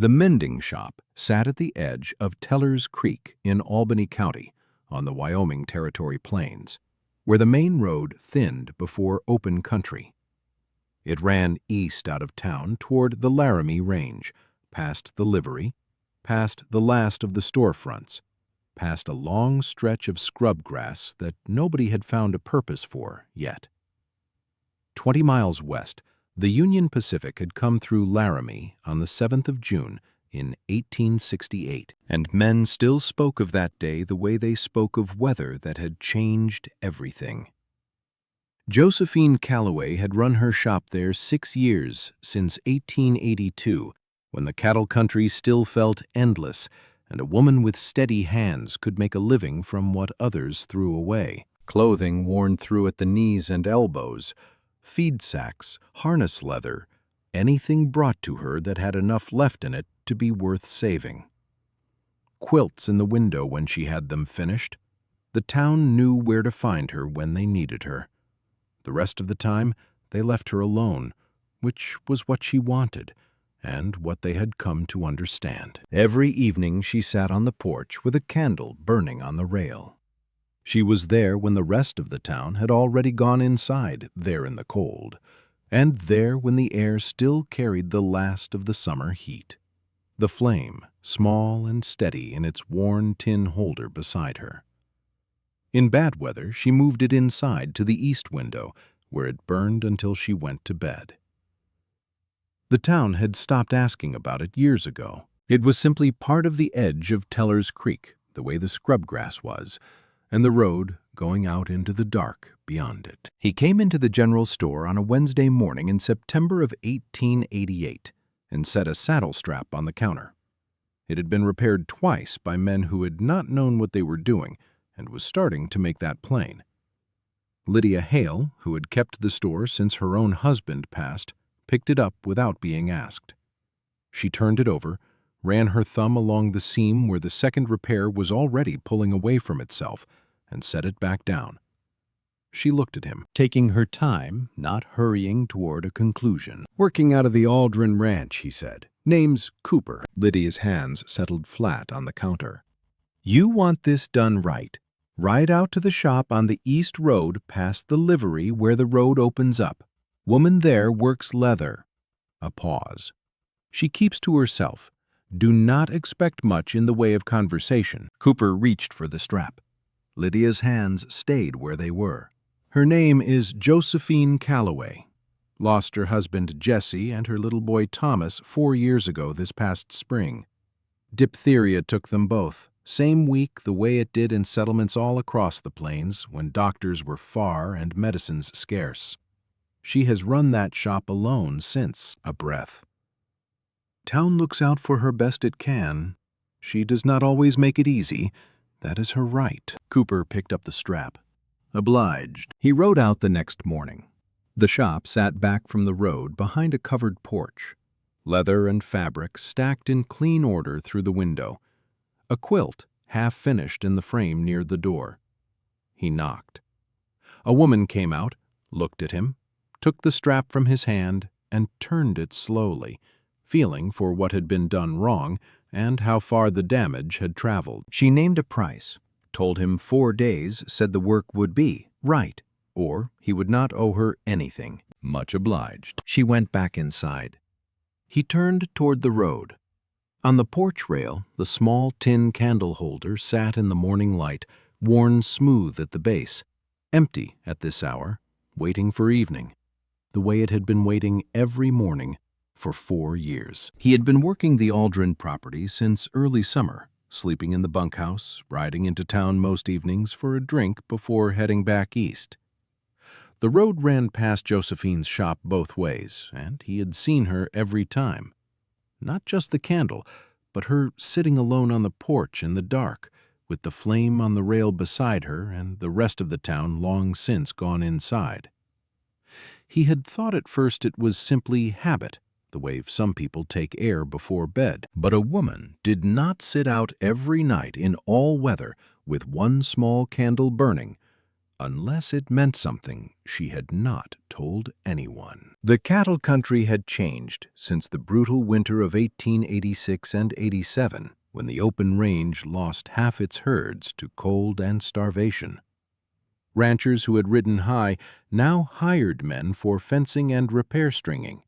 The mending shop sat at the edge of Teller's Creek in Albany County on the Wyoming Territory Plains, where the main road thinned before open country. It ran east out of town toward the Laramie Range, past the livery, past the last of the storefronts, past a long stretch of scrub grass that nobody had found a purpose for yet. 20 miles west, the Union Pacific had come through Laramie on the 7th of June in 1868, and men still spoke of that day the way they spoke of weather that had changed everything. Josephine Calloway had run her shop there 6 years, since 1882, when the cattle country still felt endless, and a woman with steady hands could make a living from what others threw away. Clothing worn through at the knees and elbows, feed sacks, harness leather, anything brought to her that had enough left in it to be worth saving. Quilts in the window when she had them finished. The town knew where to find her when they needed her. The rest of the time, they left her alone, which was what she wanted, and what they had come to understand. Every evening she sat on the porch with a candle burning on the rail. She was there when the rest of the town had already gone inside, there in the cold, and there when the air still carried the last of the summer heat. The flame, small and steady in its worn tin holder beside her. In bad weather, she moved it inside to the east window, where it burned until she went to bed. The town had stopped asking about it years ago. It was simply part of the edge of Teller's Creek, the way the scrub grass was, and the road going out into the dark beyond it. He came into the general store on a Wednesday morning in September of 1888 and set a saddle strap on the counter. It had been repaired twice by men who had not known what they were doing and was starting to make that plain. Lydia Hale, who had kept the store since her own husband passed, picked it up without being asked. She turned it over, ran her thumb along the seam where the second repair was already pulling away from itself, and set it back down. She looked at him, taking her time, not hurrying toward a conclusion. "Working out of the Aldrin Ranch," he said. "Name's Cooper." Lydia's hands settled flat on the counter. "You want this done right. Ride out to the shop on the east road past the livery where the road opens up. Woman there works leather." A pause. She keeps to herself. Do not expect much in the way of conversation. Cooper reached for the strap. Lydia's hands stayed where they were. "Her name is Josephine Calloway. Lost her husband Jesse and her little boy Thomas 4 years ago this past spring. Diphtheria took them both, same week the way it did in settlements all across the plains when doctors were far and medicines scarce. She has run that shop alone since." A breath. "Town looks out for her best it can. She does not always make it easy. That is her right." Cooper picked up the strap. "Obliged." He rode out the next morning. The shop sat back from the road behind a covered porch. Leather and fabric stacked in clean order through the window. A quilt half finished in the frame near the door. He knocked. A woman came out, looked at him, took the strap from his hand, and turned it slowly, feeling for what had been done wrong and how far the damage had traveled. She named a price, told him 4 days, said the work would be right, or he would not owe her anything. Much obliged. She went back inside. He turned toward the road. On the porch rail, the small tin candle holder sat in the morning light, worn smooth at the base, empty at this hour, waiting for evening, the way it had been waiting every morning for 4 years. He had been working the Aldrin property since early summer, sleeping in the bunkhouse, riding into town most evenings for a drink before heading back east. The road ran past Josephine's shop both ways, and he had seen her every time. Not just the candle, but her sitting alone on the porch in the dark, with the flame on the rail beside her and the rest of the town long since gone inside. He had thought at first it was simply habit, the way some people take air before bed. But a woman did not sit out every night in all weather with one small candle burning, unless it meant something she had not told anyone. The cattle country had changed since the brutal winter of 1886 and 87, when the open range lost half its herds to cold and starvation. Ranchers who had ridden high now hired men for fencing and repair stringing.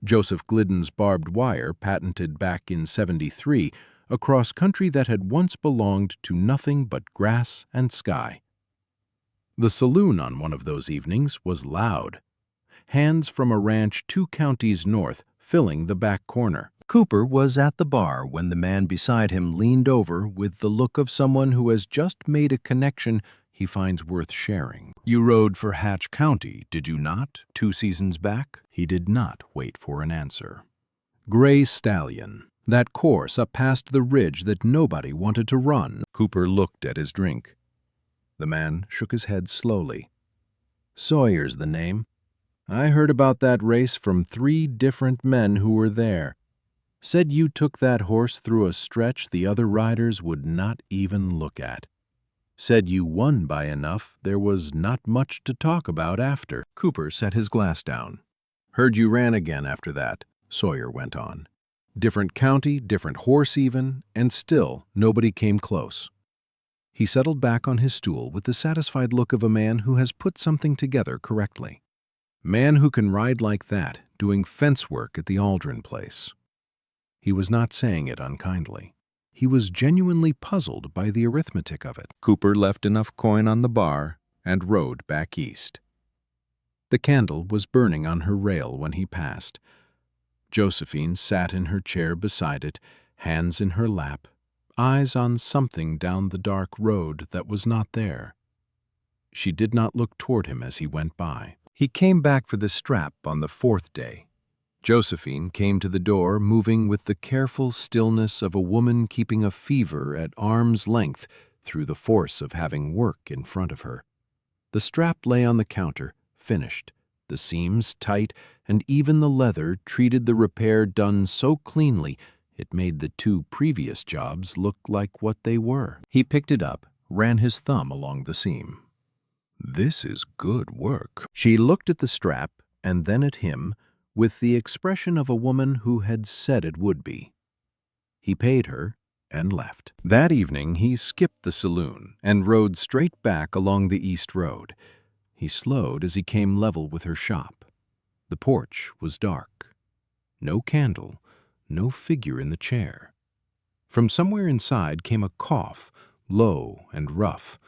Joseph Glidden's barbed wire, patented back in '73, across country that had once belonged to nothing but grass and sky. The saloon on one of those evenings was loud. Hands from a ranch 2 counties north filling the back corner. Cooper was at the bar when the man beside him leaned over with the look of someone who has just made a connection he finds worth sharing. "You rode for Hatch County, did you not, 2 seasons back?" He did not wait for an answer. Gray Stallion, that course up past the ridge that nobody wanted to run. Cooper looked at his drink. The man shook his head slowly. "Sawyer's the name. I heard about that race from 3 different men who were there. Said you took that horse through a stretch the other riders would not even look at. Said you won by enough there was not much to talk about after." Cooper set his glass down. "Heard you ran again after that," Sawyer went on. "Different county, different horse even, and still nobody came close." He settled back on his stool with the satisfied look of a man who has put something together correctly. Man who can ride like that, doing fence work at the Aldrin place. He was not saying it unkindly. He was genuinely puzzled by the arithmetic of it. Cooper left enough coin on the bar and rode back east. The candle was burning on her rail when he passed. Josephine sat in her chair beside it, hands in her lap, eyes on something down the dark road that was not there. She did not look toward him as he went by. He came back for the strap on the 4th day. Josephine came to the door, moving with the careful stillness of a woman keeping a fever at arm's length through the force of having work in front of her. The strap lay on the counter, finished, the seams tight, and even the leather treated the repair done so cleanly it made the 2 previous jobs look like what they were. He picked it up, ran his thumb along the seam. "This is good work." She looked at the strap and then at him, with the expression of a woman who had said it would be. He paid her and left. That evening he skipped the saloon and rode straight back along the east road. He slowed as he came level with her shop. The porch was dark. No candle, no figure in the chair. From somewhere inside came a cough, low and rough,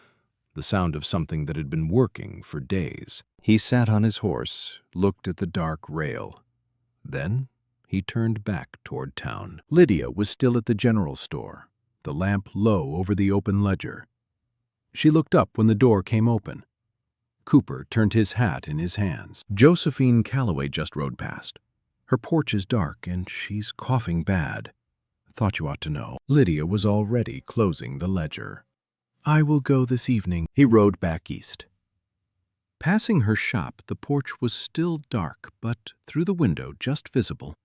the sound of something that had been working for days. He sat on his horse, looked at the dark rail. Then he turned back toward town. Lydia was still at the general store, the lamp low over the open ledger. She looked up when the door came open. Cooper turned his hat in his hands. "Josephine Calloway just rode past. Her porch is dark and she's coughing bad. Thought you ought to know." Lydia was already closing the ledger. "I will go this evening." He rode back east. Passing her shop, the porch was still dark, but through the window, just visible,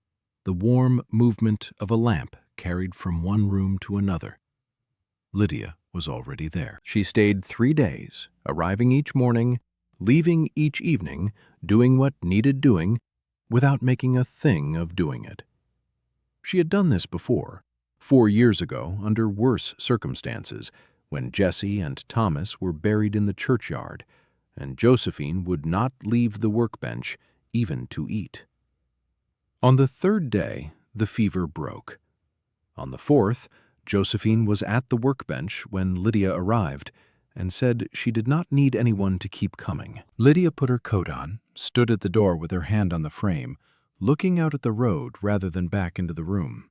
the warm movement of a lamp carried from one room to another. Lydia was already there. She stayed 3 days, arriving each morning, leaving each evening, doing what needed doing, without making a thing of doing it. She had done this before, 4 years ago, under worse circumstances, when Jesse and Thomas were buried in the churchyard, and Josephine would not leave the workbench even to eat. On the 3rd day, the fever broke. On the 4th, Josephine was at the workbench when Lydia arrived and said she did not need anyone to keep coming. Lydia put her coat on, stood at the door with her hand on the frame, looking out at the road rather than back into the room.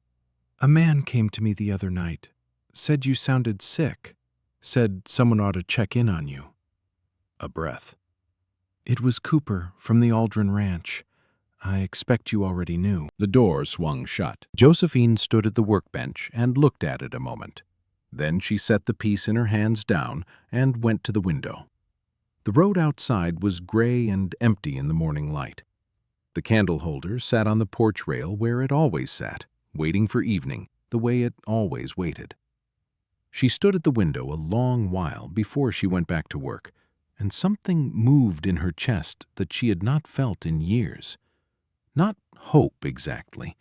"A man came to me the other night, said you sounded sick, said someone ought to check in on you." A breath. "It was Cooper from the Aldrin Ranch. I expect you already knew." The door swung shut. Josephine stood at the workbench and looked at it a moment. Then she set the piece in her hands down and went to the window. The road outside was gray and empty in the morning light. The candle holder sat on the porch rail where it always sat, waiting for evening, the way it always waited. She stood at the window a long while before she went back to work, and something moved in her chest that she had not felt in years. Not hope exactly,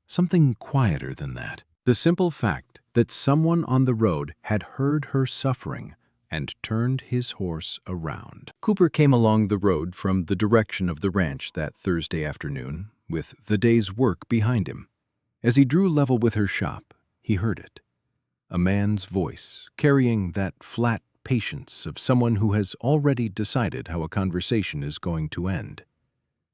something quieter than that. The simple fact that someone on the road had heard her suffering and turned his horse around. Cooper came along the road from the direction of the ranch that Thursday afternoon, with the day's work behind him. As he drew level with her shop, he heard it. A man's voice, carrying that flat patience of someone who has already decided how a conversation is going to end.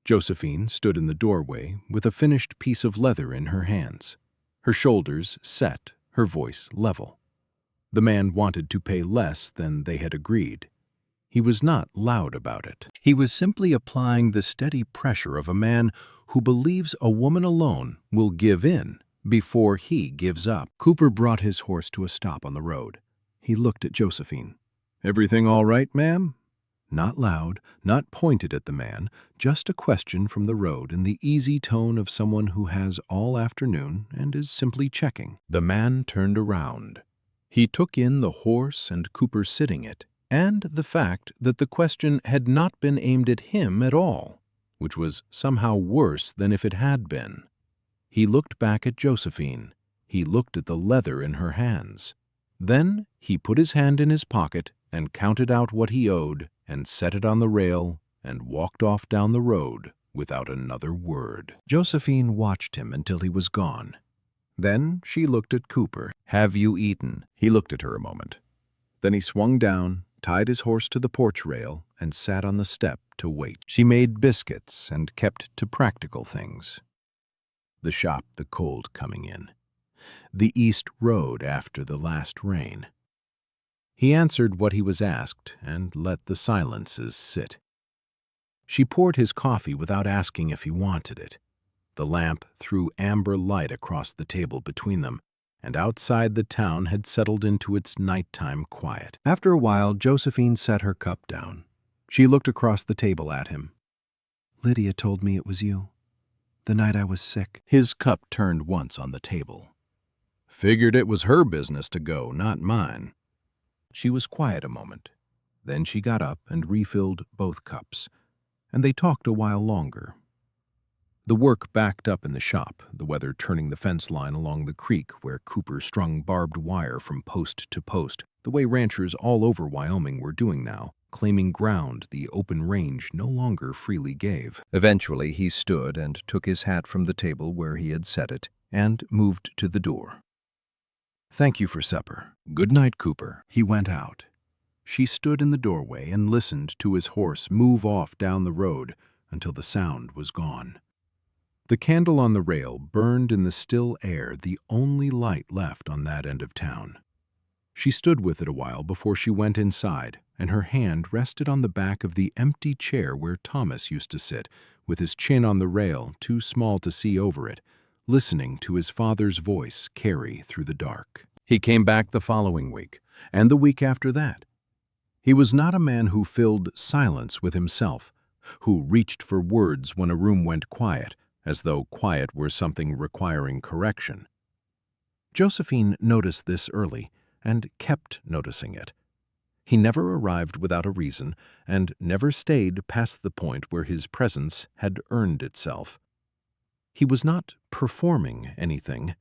Josephine stood in the doorway with a finished piece of leather in her hands, her shoulders set, her voice level. The man wanted to pay less than they had agreed. He was not loud about it. He was simply applying the steady pressure of a man who believes a woman alone will give in before he gives up. Cooper brought his horse to a stop on the road. He looked at Josephine. "Everything all right, ma'am?" Not loud, not pointed at the man, just a question from the road in the easy tone of someone who has all afternoon and is simply checking. The man turned around. He took in the horse and Cooper sitting it, and the fact that the question had not been aimed at him at all, which was somehow worse than if it had been. He looked back at Josephine. He looked at the leather in her hands. Then he put his hand in his pocket and counted out what he owed and set it on the rail and walked off down the road without another word. Josephine watched him until he was gone. Then she looked at Cooper. "Have you eaten?" He looked at her a moment. Then he swung down, tied his horse to the porch rail, and sat on the step to wait. She made biscuits and kept to practical things. The shop, the cold coming in. The east road after the last rain. He answered what he was asked and let the silences sit. She poured his coffee without asking if he wanted it. The lamp threw amber light across the table between them, and outside the town had settled into its nighttime quiet. After a while, Josephine set her cup down. She looked across the table at him. "Lydia told me it was you, the night I was sick." His cup turned once on the table. "Figured it was her business to go, not mine." She was quiet a moment. Then she got up and refilled both cups, and they talked a while longer. The work backed up in the shop, the weather turning the fence line along the creek where Cooper strung barbed wire from post to post, the way ranchers all over Wyoming were doing now, claiming ground the open range no longer freely gave. Eventually he stood and took his hat from the table where he had set it and moved to the door. "Thank you for supper. Good night, Cooper." He went out. She stood in the doorway and listened to his horse move off down the road until the sound was gone. The candle on the rail burned in the still air, the only light left on that end of town. She stood with it a while before she went inside, and her hand rested on the back of the empty chair where Thomas used to sit, with his chin on the rail, too small to see over it, listening to his father's voice carry through the dark. He came back the following week, and the week after that. He was not a man who filled silence with himself, who reached for words when a room went quiet, as though quiet were something requiring correction. Josephine noticed this early, and kept noticing it. He never arrived without a reason, and never stayed past the point where his presence had earned itself. He was not performing anything.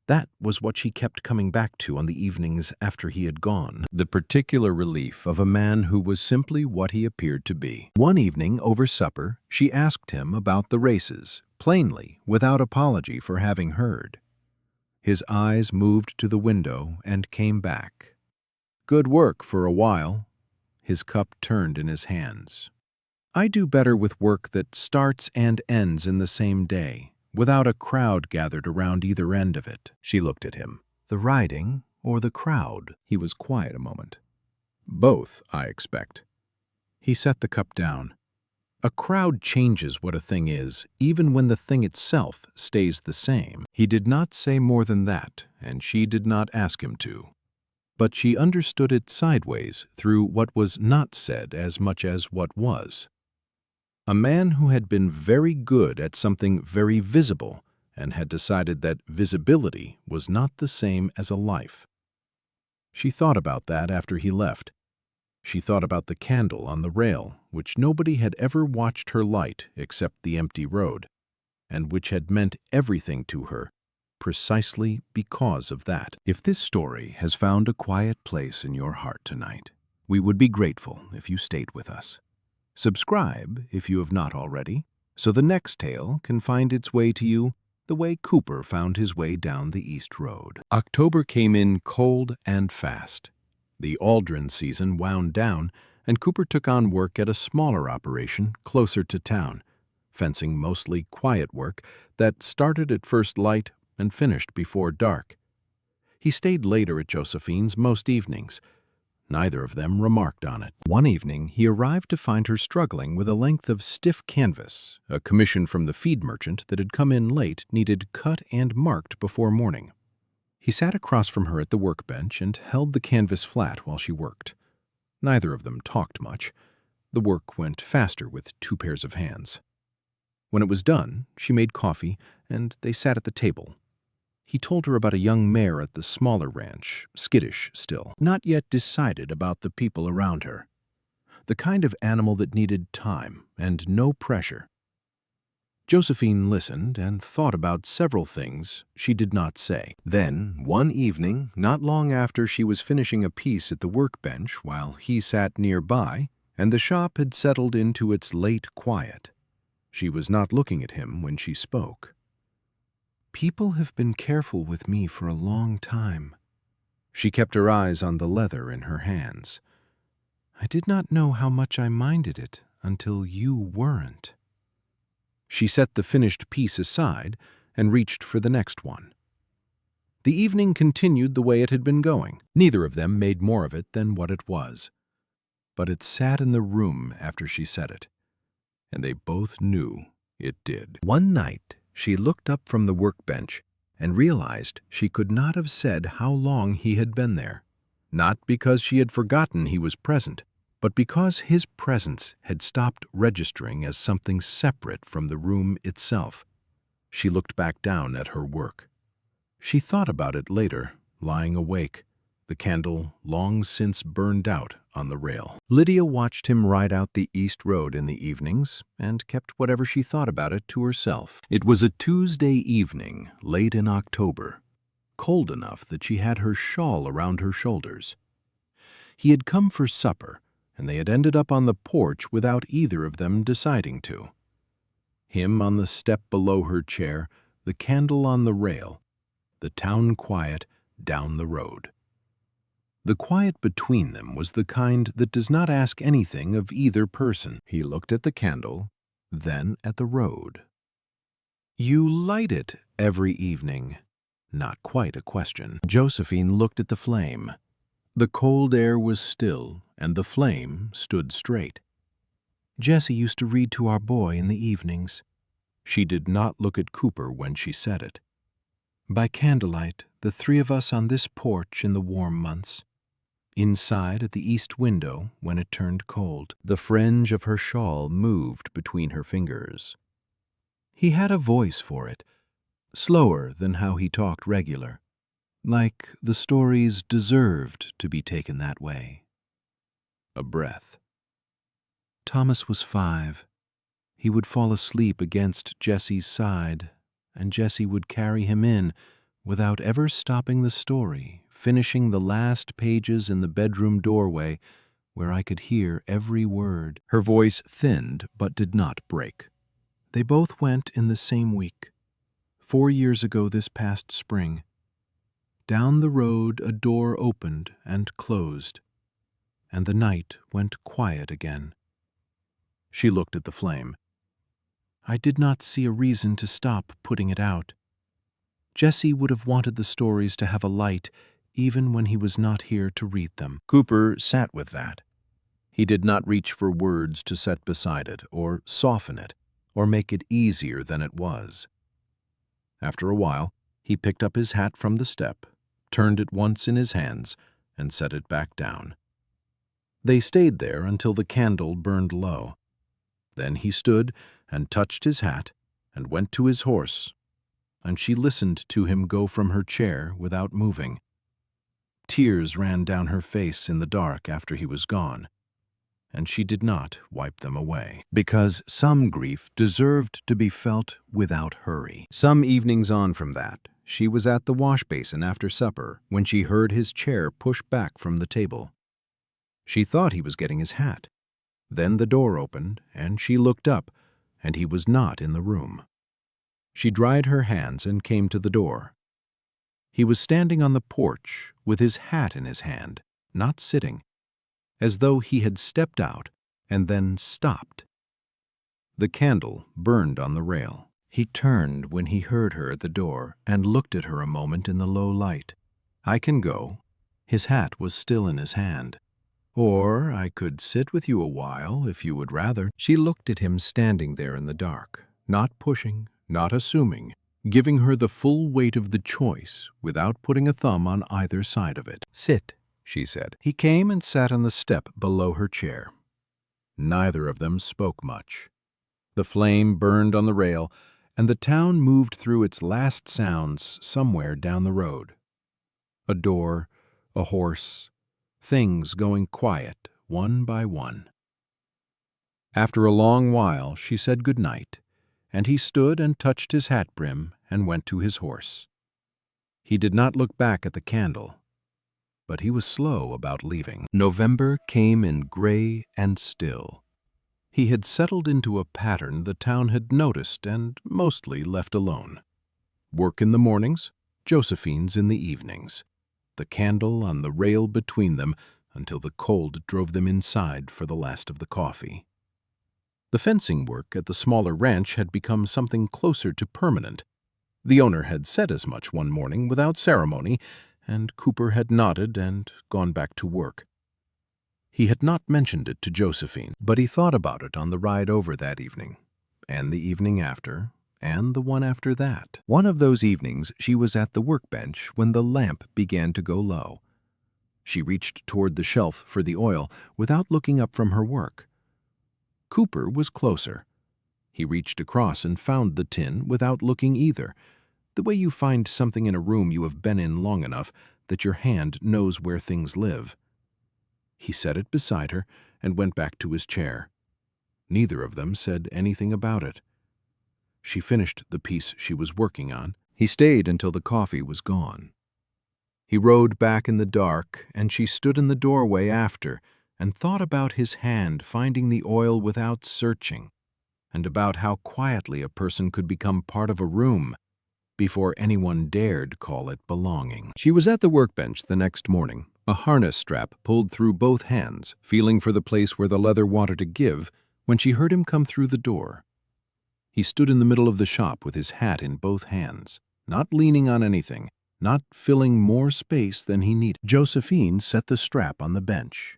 That was what she kept coming back to on the evenings after he had gone, the particular relief of a man who was simply what he appeared to be. One evening, over supper, she asked him about the races, plainly, without apology for having heard. His eyes moved to the window and came back. "Good work for a while." His cup turned in his hands. "I do better with work that starts and ends in the same day, without a crowd gathered around either end of it." She looked at him. "The riding or the crowd?" He was quiet a moment. "Both, I expect." He set the cup down. "A crowd changes what a thing is, even when the thing itself stays the same." He did not say more than that, and she did not ask him to. But she understood it sideways through what was not said as much as what was. A man who had been very good at something very visible and had decided that visibility was not the same as a life. She thought about that after he left. She thought about the candle on the rail, which nobody had ever watched her light except the empty road, and which had meant everything to her, precisely because of that. If this story has found a quiet place in your heart tonight, we would be grateful if you stayed with us. Subscribe, if you have not already, so the next tale can find its way to you the way Cooper found his way down the East Road. October came in cold and fast. The Aldrin season wound down, and Cooper took on work at a smaller operation closer to town, fencing mostly quiet work that started at first light and finished before dark. He stayed later at Josephine's most evenings. Neither of them remarked on it. One evening, he arrived to find her struggling with a length of stiff canvas. A commission from the feed merchant that had come in late needed cut and marked before morning. He sat across from her at the workbench and held the canvas flat while she worked. Neither of them talked much. The work went faster with 2 pairs of hands. When it was done, she made coffee, and they sat at the table. He told her about a young mare at the smaller ranch, skittish still, not yet decided about the people around her. The kind of animal that needed time and no pressure. Josephine listened and thought about several things she did not say. Then, one evening, not long after she was finishing a piece at the workbench while he sat nearby, and the shop had settled into its late quiet, she was not looking at him when she spoke. "People have been careful with me for a long time." She kept her eyes on the leather in her hands. "I did not know how much I minded it until you weren't." She set the finished piece aside and reached for the next one. The evening continued the way it had been going. Neither of them made more of it than what it was. But it sat in the room after she said it, and they both knew it did. One night, she looked up from the workbench and realized she could not have said how long he had been there, not because she had forgotten he was present, but because his presence had stopped registering as something separate from the room itself. She looked back down at her work. She thought about it later, lying awake, the candle long since burned out on the rail. Lydia watched him ride out the East Road in the evenings and kept whatever she thought about it to herself. It was a Tuesday evening, late in October, cold enough that she had her shawl around her shoulders. He had come for supper, and they had ended up on the porch without either of them deciding to. Him on the step below her chair, the candle on the rail, the town quiet down the road. The quiet between them was the kind that does not ask anything of either person. He looked at the candle, then at the road. "You light it every evening." Not quite a question. Josephine looked at the flame. The cold air was still, and the flame stood straight. "Jessie used to read to our boy in the evenings." She did not look at Cooper when she said it. "By candlelight, the 3 of us on this porch in the warm months. Inside at the east window when it turned cold." The fringe of her shawl moved between her fingers. He had a voice for it, slower than how he talked regular, like the stories deserved to be taken that way. A breath. "Thomas was 5. He would fall asleep against Jessie's side, and Jessie would carry him in without ever stopping the story, finishing the last pages in the bedroom doorway where I could hear every word." Her voice thinned but did not break. "They both went in the same week, 4 years ago this past spring. Down the road a door opened and closed, and the night went quiet again." She looked at the flame. "I did not see a reason to stop putting it out. Jessie would have wanted the stories to have a light even when he was not here to read them." Cooper sat with that. He did not reach for words to set beside it, or soften it, or make it easier than it was. After a while, he picked up his hat from the step, turned it once in his hands, and set it back down. They stayed there until the candle burned low. Then he stood and touched his hat and went to his horse, and she listened to him go from her chair without moving. Tears ran down her face in the dark after he was gone. and she did not wipe them away. Because some grief deserved to be felt without hurry. Some evenings on from that, she was at the wash basin after supper when she heard his chair push back from the table. She thought he was getting his hat. Then the door opened, and she looked up, and he was not in the room. She dried her hands and came to the door. He was standing on the porch with his hat in his hand, not sitting, as though he had stepped out and then stopped. The candle burned on the rail. He turned when he heard her at the door and looked at her a moment in the low light. "I can go." His hat was still in his hand. "Or I could sit with you a while, if you would rather." She looked at him standing there in the dark, not pushing, not assuming, giving her the full weight of the choice without putting a thumb on either side of it. "Sit," she said. He came and sat on the step below her chair. Neither of them spoke much. The flame burned on the rail, and the town moved through its last sounds somewhere down the road. A door, a horse, things going quiet one by one. After a long while she said good night, and he stood and touched his hat brim and went to his horse. He did not look back at the candle, but he was slow about leaving. November came in gray and still. He had settled into a pattern the town had noticed and mostly left alone. Work in the mornings, Josephine's in the evenings, the candle on the rail between them until the cold drove them inside for the last of the coffee. The fencing work at the smaller ranch had become something closer to permanent. The owner had said as much one morning without ceremony, and Cooper had nodded and gone back to work. He had not mentioned it to Josephine, but he thought about it on the ride over that evening, and the evening after, and the one after that. One of those evenings she was at the workbench when the lamp began to go low. She reached toward the shelf for the oil without looking up from her work. Cooper was closer. He reached across and found the tin without looking either, the way you find something in a room you have been in long enough that your hand knows where things live. He set it beside her and went back to his chair. Neither of them said anything about it. She finished the piece she was working on. He stayed until the coffee was gone. He rode back in the dark, and she stood in the doorway after and thought about his hand finding the oil without searching, and about how quietly a person could become part of a room before anyone dared call it belonging. She was at the workbench the next morning, a harness strap pulled through both hands, feeling for the place where the leather wanted to give, when she heard him come through the door. He stood in the middle of the shop with his hat in both hands, not leaning on anything, not filling more space than he needed. Josephine set the strap on the bench.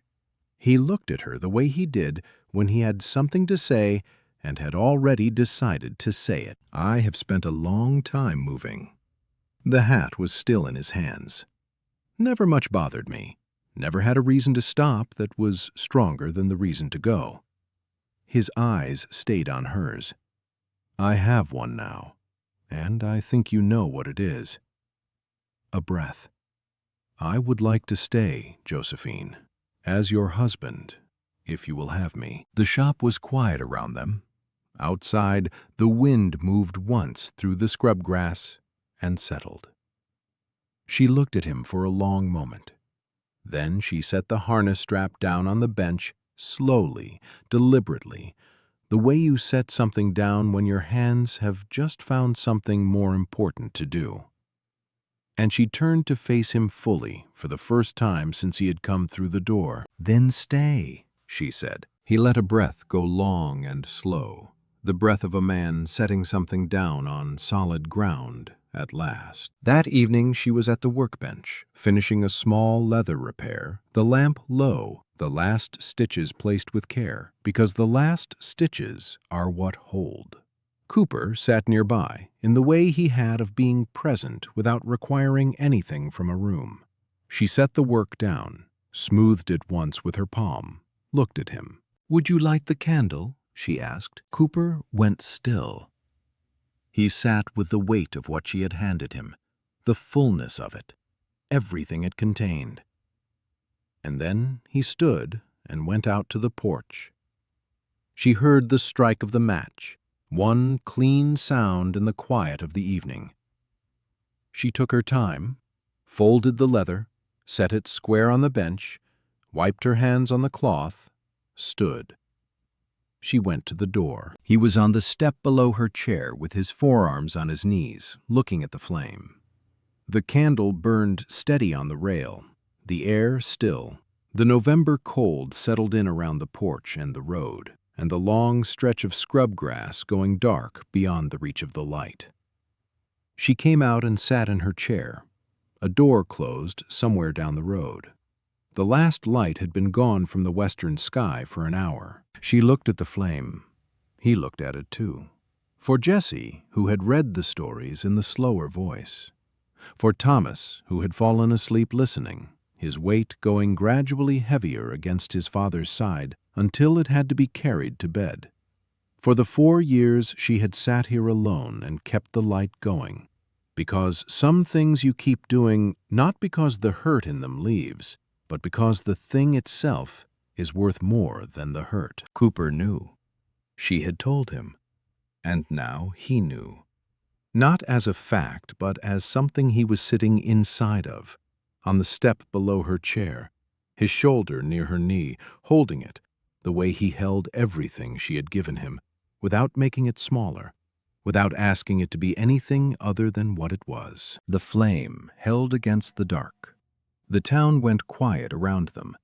He looked at her the way he did when he had something to say and had already decided to say it. "I have spent a long time moving." The hat was still in his hands. "Never much bothered me. Never had a reason to stop that was stronger than the reason to go." His eyes stayed on hers. "I have one now, and I think you know what it is." A breath. "I would like to stay, Josephine, as your husband, if you will have me." The shop was quiet around them. Outside, the wind moved once through the scrub grass and settled. She looked at him for a long moment. Then she set the harness strap down on the bench, slowly, deliberately, the way you set something down when your hands have just found something more important to do. And she turned to face him fully for the first time since he had come through the door. "Then stay," she said. He let a breath go long and slow, the breath of a man setting something down on solid ground at last. That evening she was at the workbench, finishing a small leather repair, the lamp low, the last stitches placed with care, because the last stitches are what hold. Cooper sat nearby, in the way he had of being present without requiring anything from a room. She set the work down, smoothed it once with her palm, looked at him. "Would you light the candle?" she asked. Cooper went still. He sat with the weight of what she had handed him, the fullness of it, everything it contained. And then he stood and went out to the porch. She heard the strike of the match, one clean sound in the quiet of the evening. She took her time, folded the leather, set it square on the bench, wiped her hands on the cloth, stood. She went to the door. He was on the step below her chair with his forearms on his knees, looking at the flame. The candle burned steady on the rail, the air still. The November cold settled in around the porch and the road, and the long stretch of scrub grass going dark beyond the reach of the light. She came out and sat in her chair. A door closed somewhere down the road. The last light had been gone from the western sky for an hour. She looked at the flame. He looked at it too. For Jessie, who had read the stories in the slower voice. For Thomas, who had fallen asleep listening, his weight going gradually heavier against his father's side until it had to be carried to bed. For the 4 years she had sat here alone and kept the light going, because some things you keep doing not because the hurt in them leaves, but because the thing itself is worth more than the hurt. Cooper knew. She had told him. And now he knew. Not as a fact, but as something he was sitting inside of, on the step below her chair, his shoulder near her knee, holding it, the way he held everything she had given him, without making it smaller, without asking it to be anything other than what it was. The flame held against the dark. The town went quiet around them.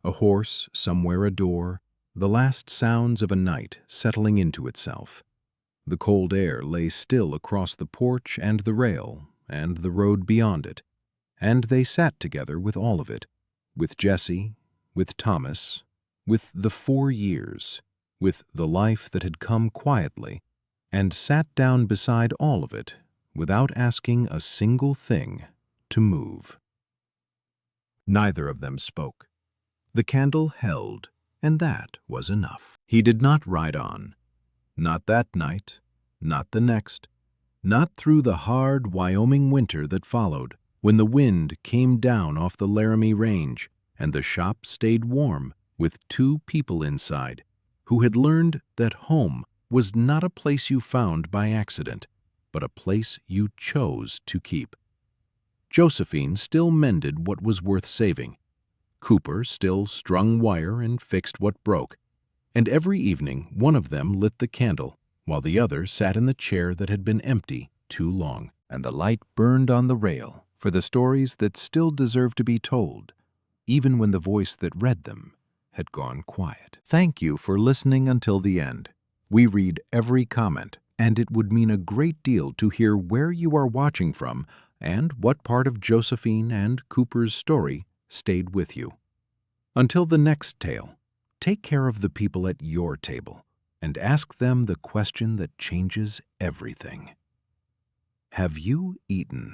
A horse, somewhere a door, the last sounds of a night settling into itself. The cold air lay still across the porch and the rail, and the road beyond it, and they sat together with all of it, with Jessie, with Thomas, with the 4 years, with the life that had come quietly, and sat down beside all of it without asking a single thing to move. Neither of them spoke. The candle held, and that was enough. He did not ride on. Not that night, not the next, not through the hard Wyoming winter that followed, when the wind came down off the Laramie Range and the shop stayed warm with 2 people inside who had learned that home was not a place you found by accident, but a place you chose to keep. Josephine still mended what was worth saving. Cooper still strung wire and fixed what broke, and every evening one of them lit the candle while the other sat in the chair that had been empty too long, and the light burned on the rail for the stories that still deserved to be told, even when the voice that read them had gone quiet. Thank you for listening until the end. We read every comment, and it would mean a great deal to hear where you are watching from and what part of Josephine and Cooper's story stayed with you. Until the next tale, take care of the people at your table and ask them the question that changes everything. Have you eaten?